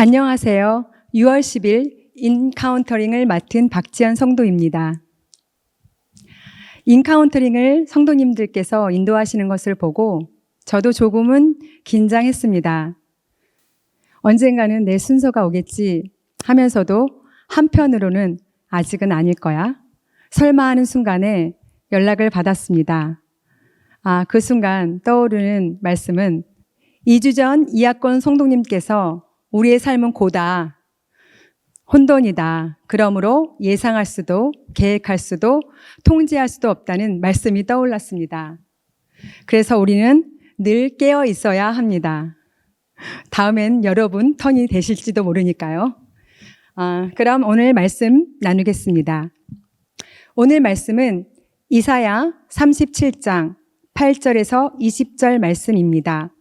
안녕하세요. 6월 10일 인카운터링을 맡은 박지연 성도입니다. 인카운터링을 성도님들께서 인도하시는 것을 보고 저도 조금은 긴장했습니다. 언젠가는 내 순서가 오겠지 하면서도 한편으로는 아직은 아닐 거야. 설마 하는 순간에 연락을 받았습니다. 그 순간 떠오르는 말씀은 2주 전 이학권 성도님께서 우리의 삶은 고다, 혼돈이다. 그러므로 예상할 수도, 계획할 수도, 통제할 수도 없다는 말씀이 떠올랐습니다. 그래서 우리는 늘 깨어 있어야 합니다. 다음엔 여러분 턴이 되실지도 모르니까요. 그럼 오늘 말씀 나누겠습니다. 오늘 말씀은 이사야 37장 8절에서 20절 말씀입니다.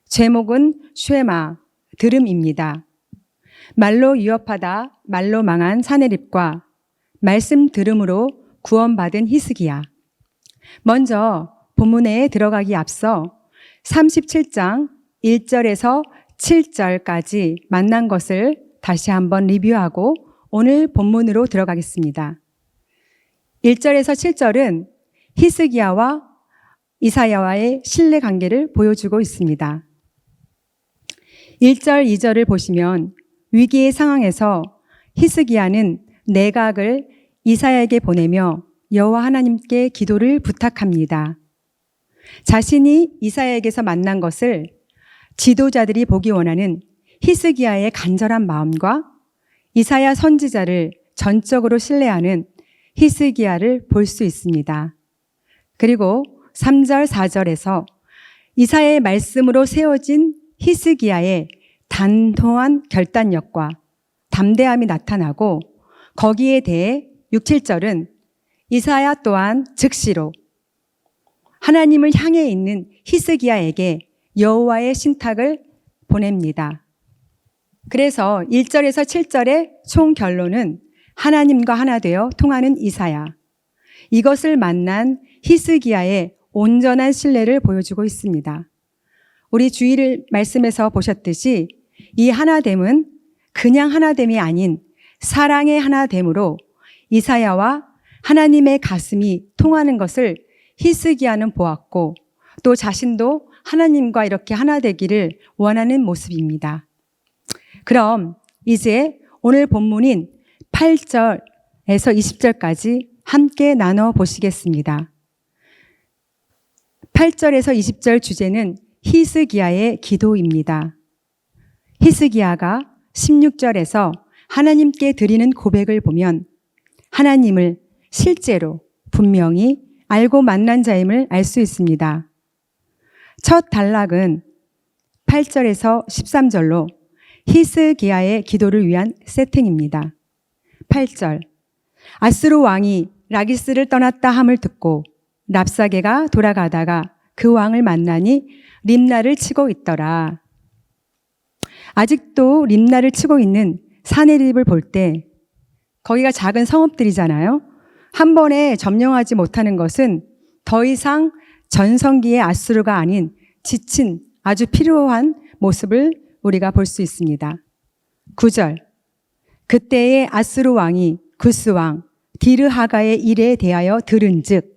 제목은 쉐마, 들음입니다. 말로 위협하다 말로 망한 사내립과 말씀 들음으로 구원받은 히스기야. 먼저 본문에 들어가기 앞서 37장 1절에서 7절까지 만난 것을 다시 한번 리뷰하고 오늘 본문으로 들어가겠습니다. 1절에서 7절은 히스기야와 이사야와의 신뢰 관계를 보여주고 있습니다. 1절, 2절을 보시면 위기의 상황에서 히스기야는 내각을 이사야에게 보내며 여호와 하나님께 기도를 부탁합니다. 자신이 이사야에게서 만난 것을 지도자들이 보기 원하는 히스기야의 간절한 마음과 이사야 선지자를 전적으로 신뢰하는 히스기야를 볼 수 있습니다. 그리고 3절, 4절에서 이사야의 말씀으로 세워진 히스기야의 단호한 결단력과 담대함이 나타나고 거기에 대해 6, 7절은 이사야 또한 즉시로 하나님을 향해 있는 히스기야에게 여호와의 신탁을 보냅니다. 그래서 1절에서 7절의 총 결론은 하나님과 하나 되어 통하는 이사야. 이것을 만난 히스기야의 온전한 신뢰를 보여주고 있습니다. 우리 주일 말씀에서 보셨듯이 이 하나됨은 그냥 하나됨이 아닌 사랑의 하나됨으로 이사야와 하나님의 가슴이 통하는 것을 히스기야는 보았고 또 자신도 하나님과 이렇게 하나 되기를 원하는 모습입니다. 그럼 이제 오늘 본문인 8절에서 20절까지 함께 나눠 보시겠습니다. 8절에서 20절 주제는 히스기야의 기도입니다. 히스기야가 16절에서 하나님께 드리는 고백을 보면 하나님을 실제로 분명히 알고 만난 자임을 알 수 있습니다. 첫 단락은 8절에서 13절로 히스기야의 기도를 위한 세팅입니다. 8절, 아스루 왕이 라기스를 떠났다 함을 듣고 랍사게가 돌아가다가 그 왕을 만나니 림나를 치고 있더라. 아직도 림나를 치고 있는 사내립을 볼 때 거기가 작은 성읍들이잖아요. 한 번에 점령하지 못하는 것은 더 이상 전성기의 아수르가 아닌 지친 아주 필요한 모습을 우리가 볼 수 있습니다. 9절, 그때의 아수르 왕이 구스 왕 디르하가의 일에 대하여 들은즉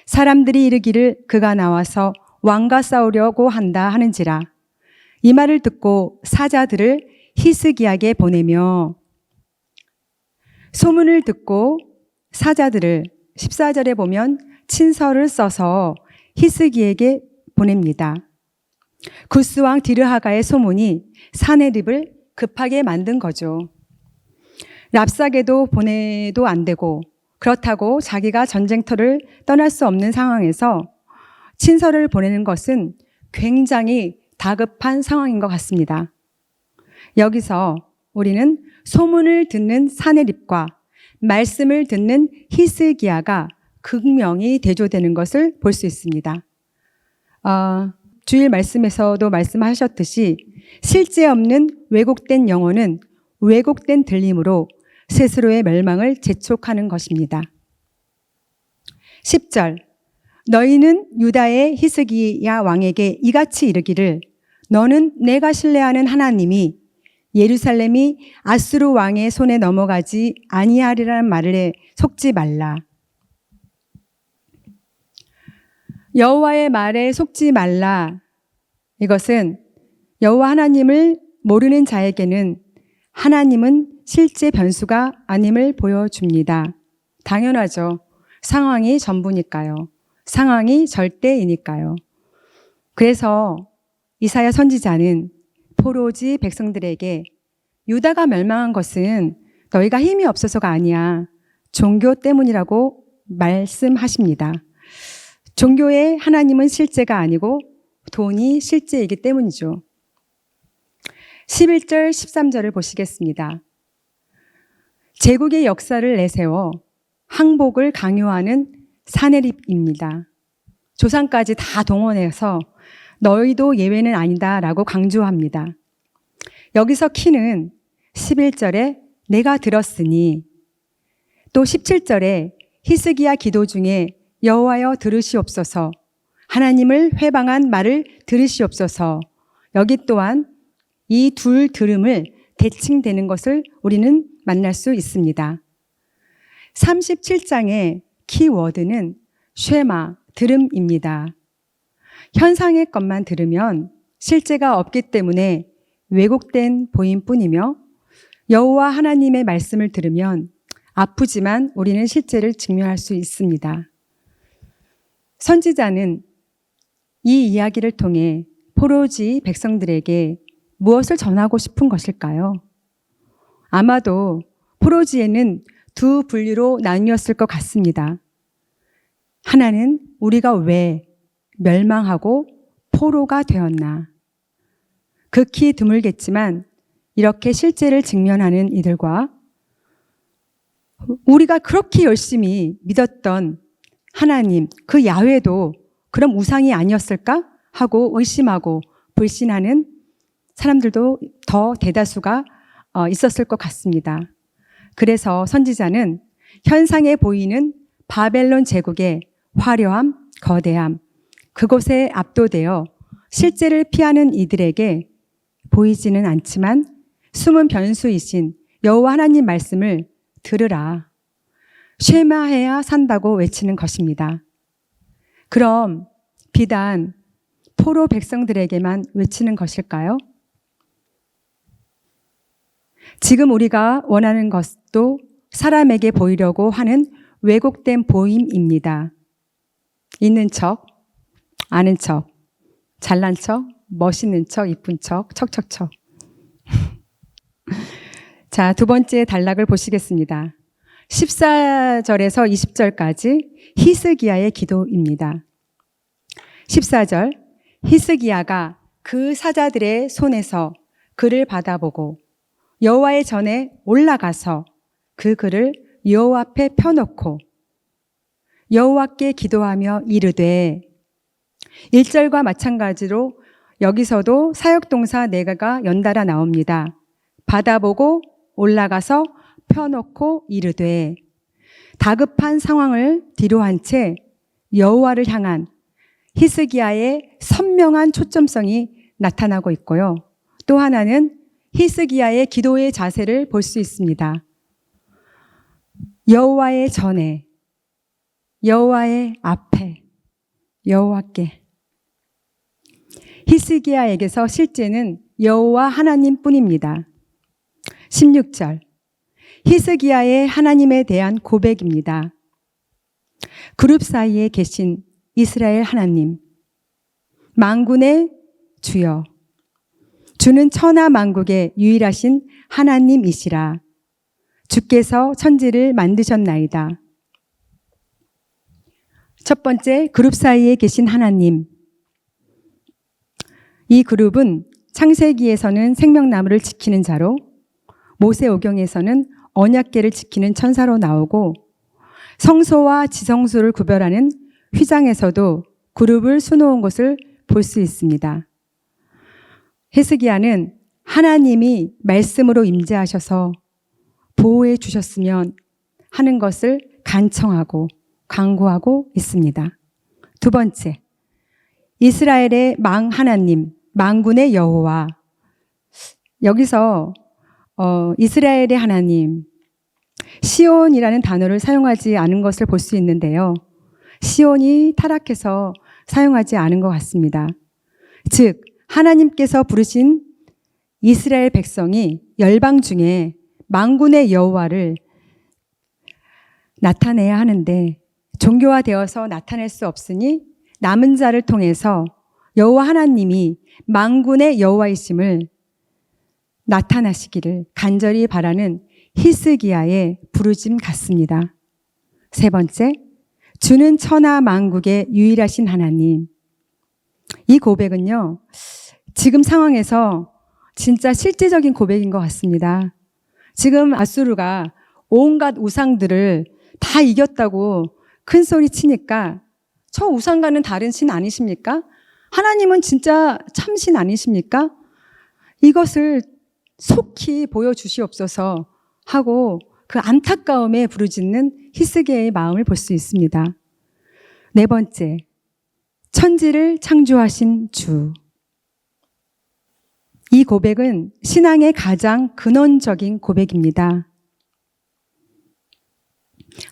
사람들이 이르기를 그가 나와서 왕과 싸우려고 한다 하는지라. 이 말을 듣고 사자들을 히스기야에게 보내며 소문을 듣고 사자들을 14절에 보면 친서를 써서 히스기야에게 보냅니다. 구스 왕 디르하가의 소문이 사내립을 급하게 만든 거죠. 랍사게도 보내도 안 되고 그렇다고 자기가 전쟁터를 떠날 수 없는 상황에서 친서를 보내는 것은 굉장히 다급한 상황인 것 같습니다. 여기서 우리는 소문을 듣는 사내립과 말씀을 듣는 히스기야가 극명히 대조되는 것을 볼 수 있습니다. 주일 말씀에서도 말씀하셨듯이 실제 없는 왜곡된 영혼은 왜곡된 들림으로 스스로의 멸망을 재촉하는 것입니다. 10절, 너희는 유다의 히스기야 왕에게 이같이 이르기를 너는 내가 신뢰하는 하나님이 예루살렘이 아수르 왕의 손에 넘어가지 아니하리라는 말에 속지 말라. 여호와의 말에 속지 말라. 이것은 여호와 하나님을 모르는 자에게는 하나님은 실제 변수가 아님을 보여줍니다. 당연하죠. 상황이 전부니까요. 상황이 절대이니까요. 그래서 이사야 선지자는 포로지 백성들에게 유다가 멸망한 것은 너희가 힘이 없어서가 아니야. 종교 때문이라고 말씀하십니다. 종교의 하나님은 실제가 아니고 돈이 실제이기 때문이죠. 11절, 13절을 보시겠습니다. 제국의 역사를 내세워 항복을 강요하는 사내립입니다. 조상까지 다 동원해서 너희도 예외는 아니다라고 강조합니다. 여기서 키는 11절에 내가 들었으니, 또 17절에 히스기야 기도 중에 여호와여 들으시옵소서, 하나님을 회방한 말을 들으시옵소서, 여기 또한 이 둘 들음을 대칭되는 것을 우리는 만날 수 있습니다. 37장의 키워드는 쉐마, 들음입니다. 현상의 것만 들으면 실제가 없기 때문에 왜곡된 보임뿐이며, 여호와 하나님의 말씀을 들으면 아프지만 우리는 실제를 직면할 수 있습니다. 선지자는 이 이야기를 통해 포로지 백성들에게 무엇을 전하고 싶은 것일까요? 아마도 포로지에는 두 분류로 나뉘었을 것 같습니다. 하나는 우리가 왜 멸망하고 포로가 되었나. 극히 드물겠지만 이렇게 실제를 직면하는 이들과 우리가 그렇게 열심히 믿었던 하나님, 그 야훼도 그럼 우상이 아니었을까 하고 의심하고 불신하는 사람들도 더 대다수가 있었을 것 같습니다. 그래서 선지자는 현상에 보이는 바벨론 제국의 화려함, 거대함, 그곳에 압도되어 실제를 피하는 이들에게 보이지는 않지만 숨은 변수이신 여호와 하나님 말씀을 들으라. 쉐마해야 산다고 외치는 것입니다. 그럼 비단 포로 백성들에게만 외치는 것일까요? 지금 우리가 원하는 것도 사람에게 보이려고 하는 왜곡된 보임입니다. 있는 척, 아는 척, 잘난 척, 멋있는 척, 이쁜 척, 척척척. 자, 두 번째 단락을 보시겠습니다. 14절에서 20절까지 히스기야의 기도입니다. 14절, 히스기야가 그 사자들의 손에서 글을 받아보고 여호와의 전에 올라가서 그 글을 여호와 앞에 펴놓고 여호와께 기도하며 이르되, 1절과 마찬가지로 여기서도 사역동사 네가가 연달아 나옵니다. 받아보고 올라가서 펴놓고 이르되, 다급한 상황을 뒤로한 채 여호와를 향한 히스기야의 선명한 초점성이 나타나고 있고요. 또 하나는 히스기야의 기도의 자세를 볼 수 있습니다. 여호와의 전에, 여호와의 앞에, 여호와께. 히스기야에게서 실제는 여호와 하나님뿐입니다. 16절, 히스기야의 하나님에 대한 고백입니다. 그룹 사이에 계신 이스라엘 하나님, 만군의 주여, 주는 천하 만국의 유일하신 하나님이시라. 주께서 천지를 만드셨나이다. 첫 번째, 그룹 사이에 계신 하나님. 이 그룹은 창세기에서는 생명나무를 지키는 자로, 모세오경에서는 언약궤를 지키는 천사로 나오고, 성소와 지성소를 구별하는 휘장에서도 그룹을 수놓은 것을 볼 수 있습니다. 히스기야는 하나님이 말씀으로 임재하셔서 보호해 주셨으면 하는 것을 간청하고 간구하고 있습니다. 두 번째, 이스라엘의 하나님, 만군의 여호와. 여기서 이스라엘의 하나님, 시온이라는 단어를 사용하지 않은 것을 볼 수 있는데요. 시온이 타락해서 사용하지 않은 것 같습니다. 즉, 하나님께서 부르신 이스라엘 백성이 열방 중에 만군의 여호와를 나타내야 하는데 종교화되어서 나타낼 수 없으니 남은 자를 통해서 여호와 하나님이 만군의 여호와이심을 나타나시기를 간절히 바라는 히스기야의 부르심 같습니다. 세 번째, 주는 천하 만국의 유일하신 하나님. 이 고백은요, 지금 상황에서 진짜 실제적인 고백인 것 같습니다. 지금 아수르가 온갖 우상들을 다 이겼다고 큰 소리 치니까 저 우상과는 다른 신 아니십니까? 하나님은 진짜 참신 아니십니까? 이것을 속히 보여주시옵소서 하고 그 안타까움에 부르짖는 히스기야의 마음을 볼 수 있습니다. 네 번째, 천지를 창조하신 주. 이 고백은 신앙의 가장 근원적인 고백입니다.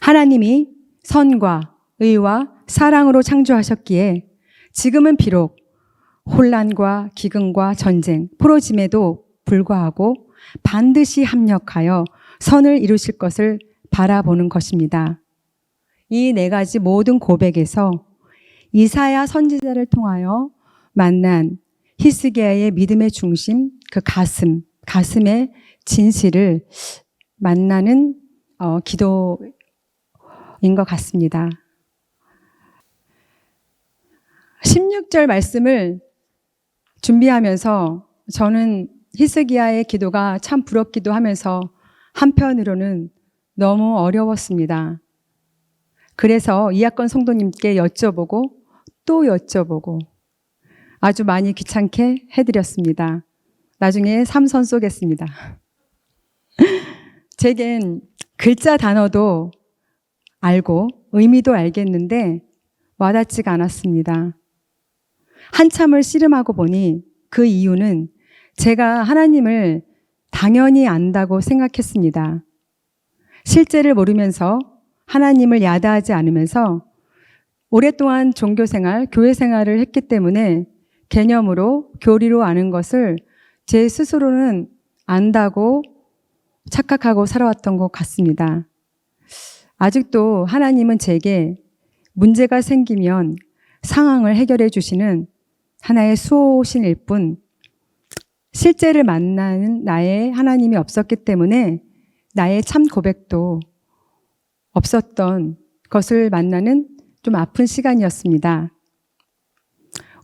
하나님이 선과 의와 사랑으로 창조하셨기에 지금은 비록 혼란과 기근과 전쟁, 포로짐에도 불구하고 반드시 합력하여 선을 이루실 것을 바라보는 것입니다. 이 네 가지 모든 고백에서 이사야 선지자를 통하여 만난 히스기야의 믿음의 중심, 그 가슴의 진실을 만나는 기도인 것 같습니다. 16절 말씀을 준비하면서 저는 히스기야의 기도가 참 부럽기도 하면서 한편으로는 너무 어려웠습니다. 그래서 이학권 성도님께 여쭤보고 또 여쭤보고 아주 많이 귀찮게 해드렸습니다. 나중에 삼선 쏘겠습니다. 제겐 글자 단어도 알고 의미도 알겠는데 와닿지가 않았습니다. 한참을 씨름하고 보니 그 이유는 제가 하나님을 당연히 안다고 생각했습니다. 실제를 모르면서 하나님을 야다하지 않으면서 오랫동안 종교생활, 교회생활을 했기 때문에 개념으로, 교리로 아는 것을 제 스스로는 안다고 착각하고 살아왔던 것 같습니다. 아직도 하나님은 제게 문제가 생기면 상황을 해결해 주시는 하나의 수호신일 뿐 실제를 만나는 나의 하나님이 없었기 때문에 나의 참 고백도 없었던 것을 만나는 좀 아픈 시간이었습니다.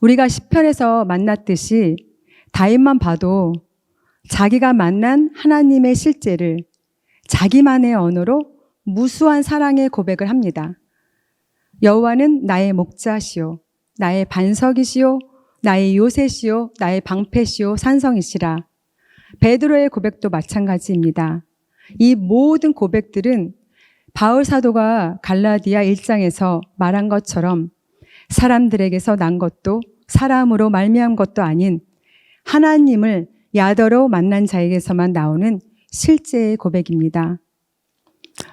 우리가 시편에서 만났듯이 다윗만 봐도 자기가 만난 하나님의 실제를 자기만의 언어로 무수한 사랑의 고백을 합니다. 여호와는 나의 목자시오, 나의 반석이시오, 나의 요새시오, 나의 방패시오, 산성이시라. 베드로의 고백도 마찬가지입니다. 이 모든 고백들은 바울 사도가 갈라디아 1장에서 말한 것처럼 사람들에게서 난 것도 사람으로 말미암은 것도 아닌 하나님을 야더러 만난 자에게서만 나오는 실제의 고백입니다.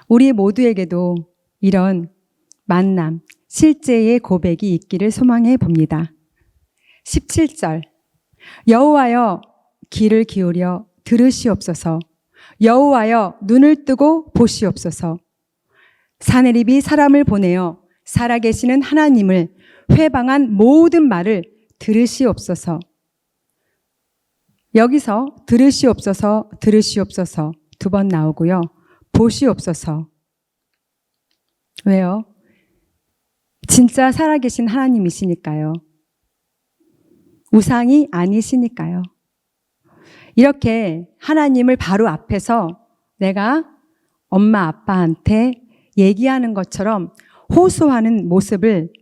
우리 모두에게도 이런 만남, 실제의 고백이 있기를 소망해 봅니다. 17절, 여호와여 귀를 기울여 들으시옵소서. 여호와여 눈을 뜨고 보시옵소서. 사내립이 사람을 보내어 살아계시는 하나님을 회방한 모든 말을 들으시옵소서. 여기서 들으시옵소서, 들으시옵소서 두 번 나오고요. 보시옵소서. 왜요? 진짜 살아계신 하나님이시니까요. 우상이 아니시니까요. 이렇게 하나님을 바로 앞에서 내가 엄마 아빠한테 얘기하는 것처럼 호소하는 모습을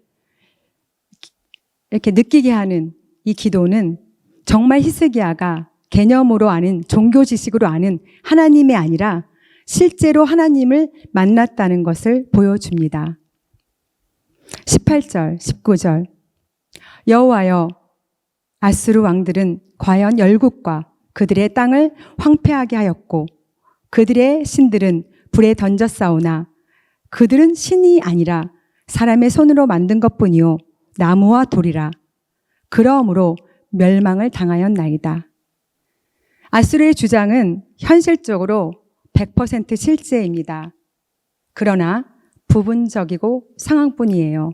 이렇게 느끼게 하는 이 기도는 정말 히스기야가 개념으로 아는, 종교 지식으로 아는 하나님이 아니라 실제로 하나님을 만났다는 것을 보여줍니다. 18절, 19절, 여호와여 아수르 왕들은 과연 열국과 그들의 땅을 황폐하게 하였고 그들의 신들은 불에 던졌사오나 그들은 신이 아니라 사람의 손으로 만든 것뿐이요 나무와 돌이라. 그러므로 멸망을 당하였나이다. 아수르의 주장은 현실적으로 100% 실제입니다. 그러나 부분적이고 상황뿐이에요.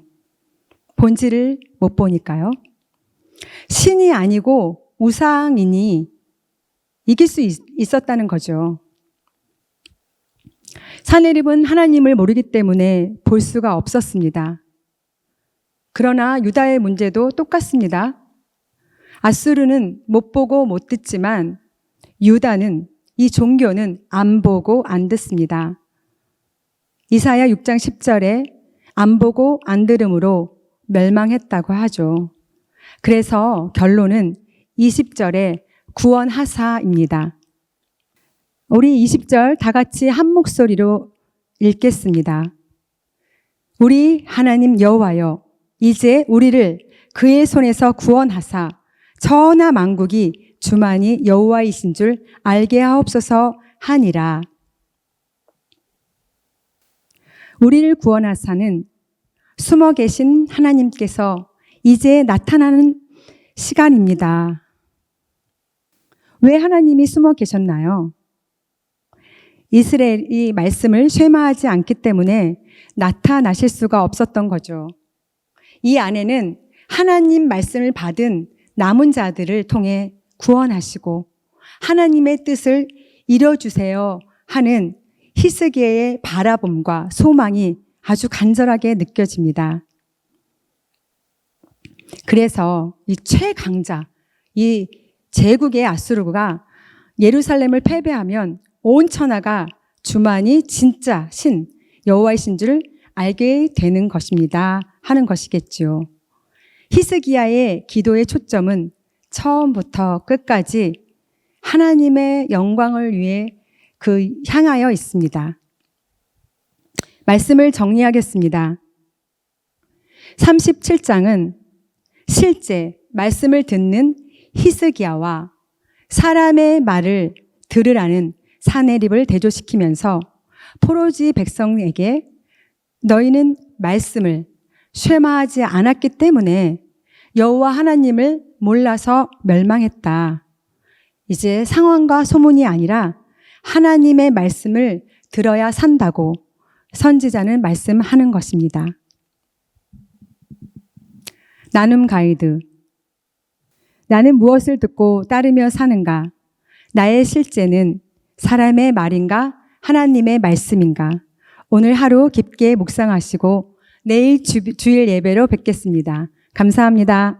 본질을 못 보니까요. 신이 아니고 우상이니 이길 수 있었다는 거죠. 사내립은 하나님을 모르기 때문에 볼 수가 없었습니다. 그러나 유다의 문제도 똑같습니다. 아수르는 못 보고 못 듣지만 유다는 이 종교는 안 보고 안 듣습니다. 이사야 6장 10절에 안 보고 안 들음으로 멸망했다고 하죠. 그래서 결론은 20절에 구원하사입니다. 우리 20절 다 같이 한 목소리로 읽겠습니다. 우리 하나님 여호와여, 이제 우리를 그의 손에서 구원하사 천하 만국이 주만이 여호와이신 줄 알게 하옵소서 하니라. 우리를 구원하사는 숨어 계신 하나님께서 이제 나타나는 시간입니다. 왜 하나님이 숨어 계셨나요? 이스라엘이 말씀을 쇠마하지 않기 때문에 나타나실 수가 없었던 거죠. 이 안에는 하나님 말씀을 받은 남은 자들을 통해 구원하시고 하나님의 뜻을 이뤄주세요 하는 히스기야의 바라봄과 소망이 아주 간절하게 느껴집니다. 그래서 이 최강자, 이 제국의 아수르가 예루살렘을 패배하면 온 천하가 주만이 진짜 신 여호와이신 줄 알게 되는 것입니다 하는 것이겠죠. 히스기야의 기도의 초점은 처음부터 끝까지 하나님의 영광을 위해 향하여 있습니다. 말씀을 정리하겠습니다. 37장은 실제 말씀을 듣는 히스기야와 사람의 말을 들으라는 사내립을 대조시키면서 포로지 백성에게 너희는 말씀을 쇠마하지 않았기 때문에 여호와 하나님을 몰라서 멸망했다. 이제 상황과 소문이 아니라 하나님의 말씀을 들어야 산다고 선지자는 말씀하는 것입니다. 나눔 가이드. 나는 무엇을 듣고 따르며 사는가? 나의 실제는 사람의 말인가? 하나님의 말씀인가? 오늘 하루 깊게 묵상하시고 내일 주일 예배로 뵙겠습니다. 감사합니다.